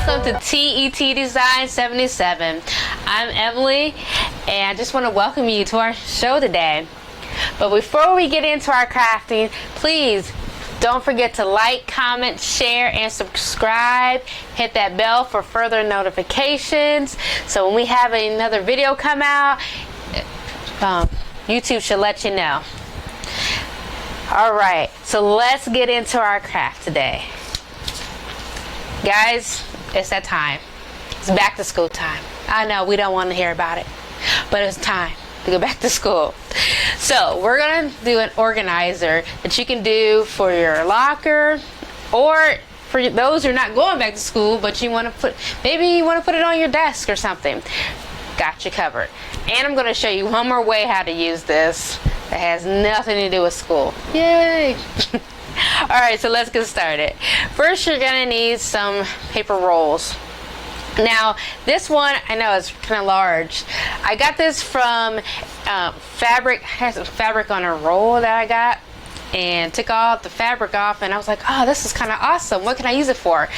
welcome to TET Design 77. I'm Emily, and I just want to welcome you to our show today. But before we get into our crafting, please don't forget to like, comment, share, and subscribe. Hit that bell for further notifications. So when we have another video come out, YouTube should let you know. Alright, so let's get into our craft today. Guys, it's that time. It's back to school time. I know we don't want to hear about it, but it's time to go back to school. So we're going to do an organizer that you can do for your locker, or for those who are not going back to school, but you want to put, maybe you want to put it on your desk or something. Got you covered. And I'm going to show you one more way how to use this that has nothing to do with school. Yay! Alright, so let's get started. First, you're going to need some paper rolls. Now, this one, I know it's kind of large. I got this from Fabric, has some fabric on a roll that I got, and took all the fabric off, and I was like, oh, this is kind of awesome. What can I use it for?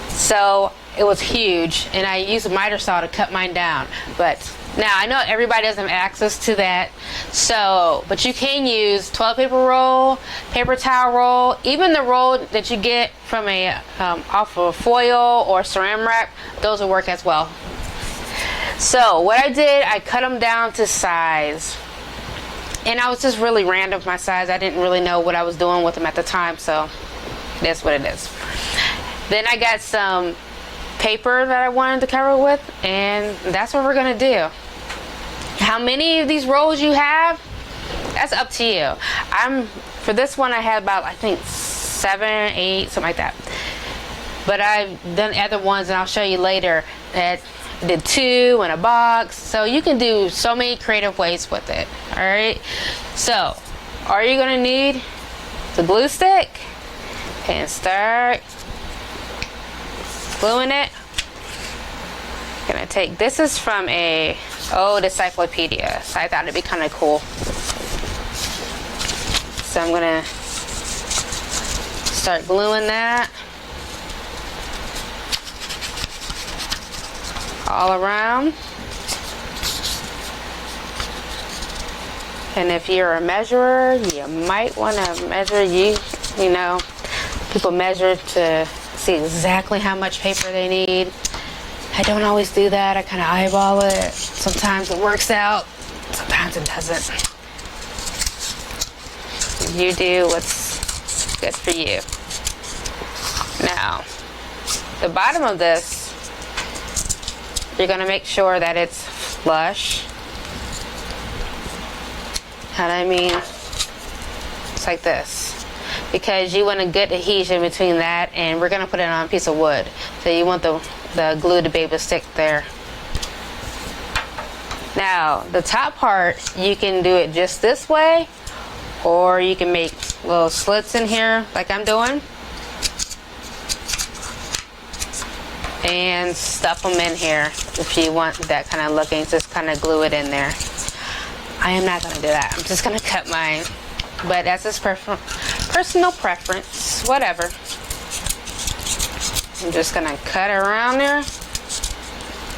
So, it was huge, and I used a miter saw to cut mine down. But now, I know everybody doesn't have access to that, so, but you can use toilet paper roll, paper towel roll, even the roll that you get from a off of foil or saran wrap, those will work as well. So what I did, I cut them down to size, and I was just really random with my size. I didn't really know what I was doing with them at the time, so that's what it is. Then I got some paper that I wanted to cover with, and that's what we're gonna do. How many of these rolls you have, that's up to you. For this one I had about, I think 7, 8, something like that. But I've done other ones, and I'll show you later that I did 2 in a box. So you can do so many creative ways with it. Alright, so all you're gonna need is a glue stick, and start gluing it. Gonna take, this is from a old encyclopedia, so I thought it'd be kind of cool. So I'm gonna start gluing that all around. And if you're a measurer, you might want to measure, you know, people measure to see exactly how much paper they need. I don't always do that. I kind of eyeball it. Sometimes it works out, sometimes it doesn't. You do what's good for you. Now, the bottom of this, you're going to make sure that it's flush. How do I mean? It's like this. Because you want a good adhesion between that, and we're going to put it on a piece of wood. So you want the glue to be able to stick there. Now, the top part, you can do it just this way, or you can make little slits in here like I'm doing, and stuff them in here if you want that kind of looking. Just kind of glue it in there. I am not going to do that. I'm just going to cut mine, but that's just personal preference, whatever. I'm just gonna cut around there,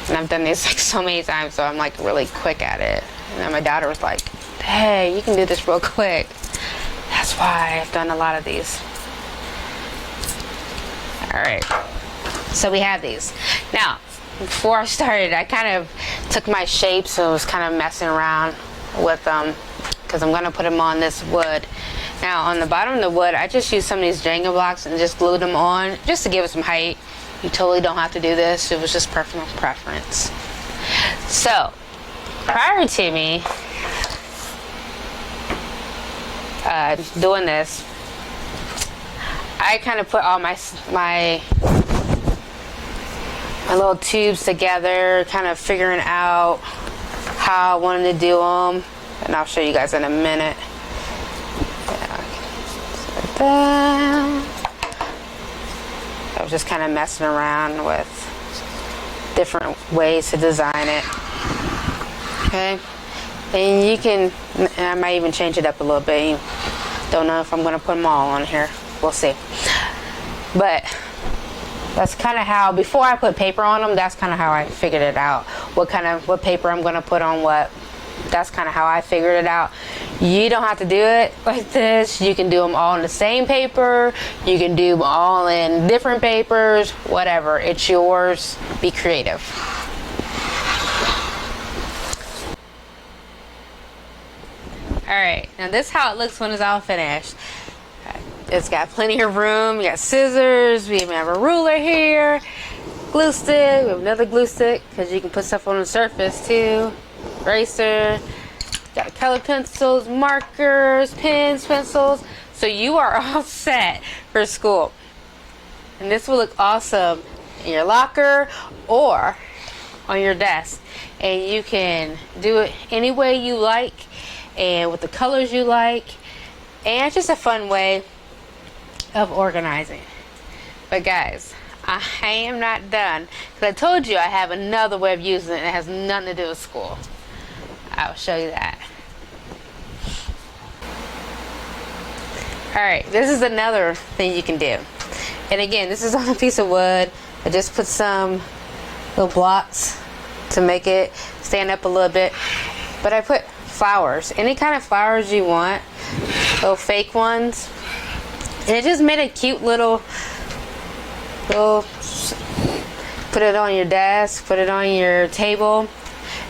and I've done this like so many times, so I'm like really quick at it. And then my daughter was like, hey, you can do this real quick. That's why I've done a lot of these. Alright, so we have these. Now, before I started, I kind of took my shapes, so I was kind of messing around with them, because I'm gonna put them on this wood. Now, on the bottom of the wood, I just used some of these Jenga blocks and just glued them on, just to give it some height. You totally don't have to do this. It was just personal preference. So, prior to me doing this, I kind of put all my little tubes together, kind of figuring out how I wanted to do them, and I'll show you guys in a minute. I was just kind of messing around with different ways to design it. Okay, and you can, I might even change it up a little bit. Don't know if I'm going to put them all on here. We'll see. But That's kind of how, before I put paper on them, that's kind of how I figured it out. What paper I'm going to put on what. That's kind of how I figured it out. You don't have to do it like this. You can do them all in the same paper. You can do them all in different papers. Whatever. It's yours. Be creative. Alright, now this is how it looks when it's all finished. It's got plenty of room. You got scissors. We even have a ruler here. Glue stick. We have another glue stick because you can put stuff on the surface too. Eraser. Got color pencils, markers, pens, pencils. So you are all set for school. And this will look awesome in your locker or on your desk. And you can do it any way you like and with the colors you like. And it's just a fun way of organizing. But guys, I am not done, because I told you I have another way of using it that has nothing to do with school. I'll show you that. Alright, this is another thing you can do. And again, this is on a piece of wood. I just put some little blocks to make it stand up a little bit. But I put flowers, any kind of flowers you want, little fake ones. And it just made a cute little, put it on your desk, put it on your table.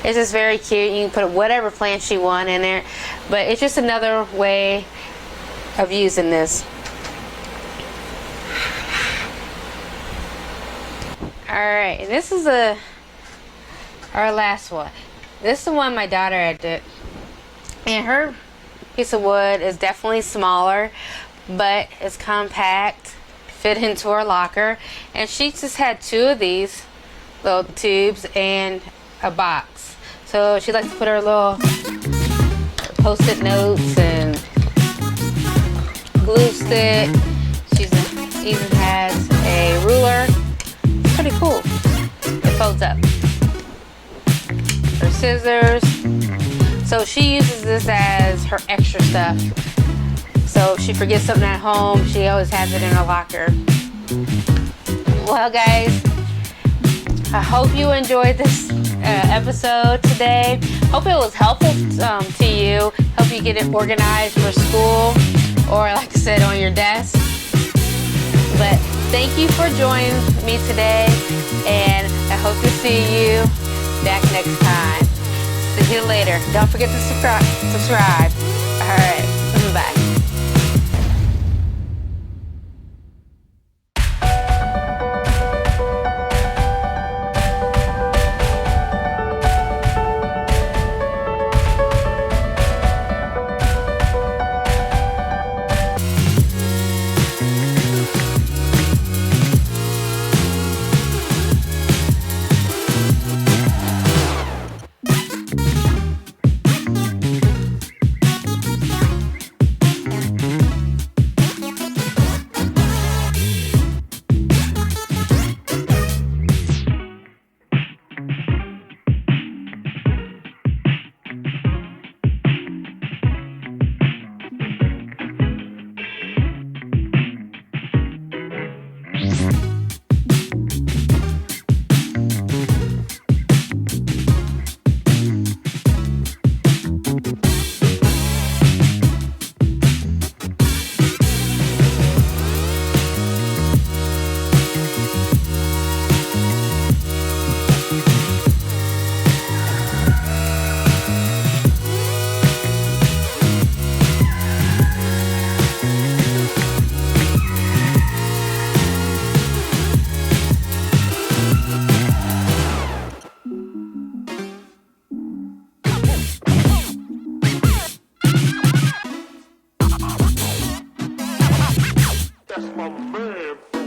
It's just very cute. You can put whatever plants you want in there. But it's just another way of using this. Alright, and this is our last one. This is the one my daughter had did. And her piece of wood is definitely smaller, but it's compact, fit into her locker. And she just had 2 of these little tubes and a box. So she likes to put her little post-it notes and glue stick. She even has a ruler. It's pretty cool. It folds up. Her scissors. So she uses this as her extra stuff. So if she forgets something at home, she always has it in her locker. Well, guys, I hope you enjoyed this episode today. Hope it was helpful to you. Hope you get it organized for school or, like I said, on your desk. But thank you for joining me today, and I hope to see you back next time. See you later. Don't forget to subscribe. All right. Bye. That's my man.